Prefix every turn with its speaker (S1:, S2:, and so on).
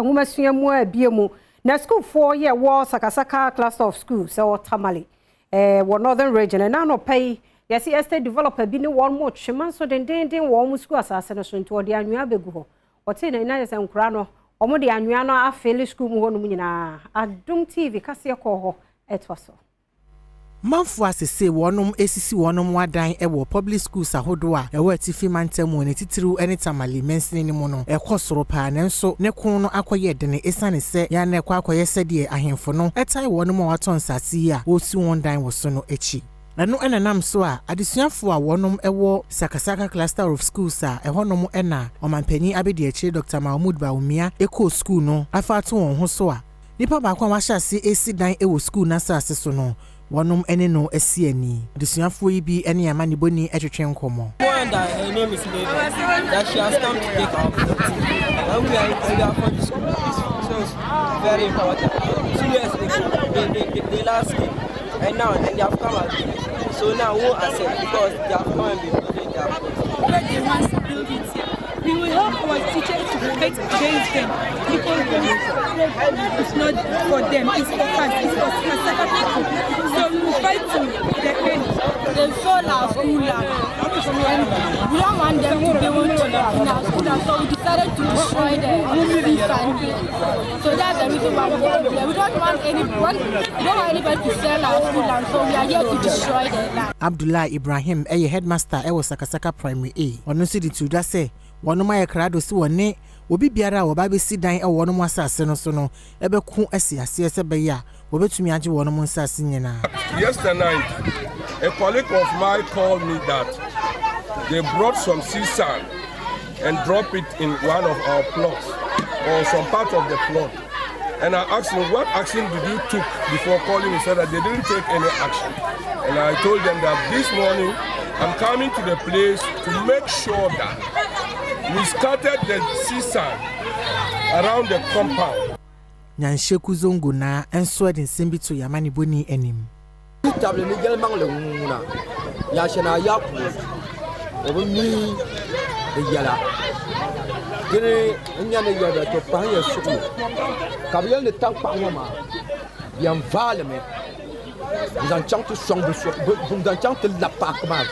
S1: Ngumasua mu abiemu na school 4 year war Sakasaka cluster of schools so Tamale northern region and now no pay yes estate developer bi ne one more chiman so den one school asase no so nto de anwea begu ho ote na ina yesa nkura no omo de anwea no afeli school mu ho no nyina Adom TV Kasee ko ho etwaso
S2: Manfo asese wonum esisi wonum wadan ewo public schools ahodo a ewo atifi mantamu ne titiru ene Tamale mensene ni mu no ekosoro pa nenso ne kun no akoye de ne esane se ya na akoye se de ahemfo no etai wonum waton sase a osi won dan wo so no echi Nanu enanam so a adesuafo a wonum ewo Sakasaka cluster of schools a ehonom ena omanpanyi abedi echi Dr. Mahmoud Baumia eko school no afato won ho so a nipa ba kwa wahase esi dan ewo school na sase so no wonum ene no asiani adesuafo yi bi ene amani boni etwetwe nkomo
S3: her name is Lady that she has come to take our property and we are for the school so it's very important 2 years ago they last came and now they have come again so now we won't accept because they have come and been building their place they want to build it here. We will help our teachers to fight against them because it's not for them, it's for us, it's for Sakasaka people. So we will fight to defend. They sold our school land. We don't want them to build in our school land, so we decided to destroy them. So that's the reason why we don't want anybody to sell our school land, so we are here to destroy the land.
S2: Abdullah Ibrahim, a headmaster ewo Sakasaka Primary A. Ono si di tuda se wonuma ye krado si wone obi biara wo ba be si dan e wonum asase no so no ebe ku asiase se be ya wo betumi age wonum asase nyina.
S4: Yesterday night a colleague of mine called me that they brought some sea sand and dropped it in one of our plots or some part of the plot, and I asked him what action did you took before calling me. He said that they didn't take any action, and I told them that this morning I'm coming to the place to make sure that we scattered the sea sand around the compound.
S2: Nyansheku zongo na enso de nsembi to yamani boni enim.
S3: Table ni gel mang le nguna. Ya shena yapu. Obumi de yala. Gene nya ne yada to pa ya suku. Kabiel ne tank pa ngoma. Yam vale me. Vous en chante son de vous en chante la pa comment.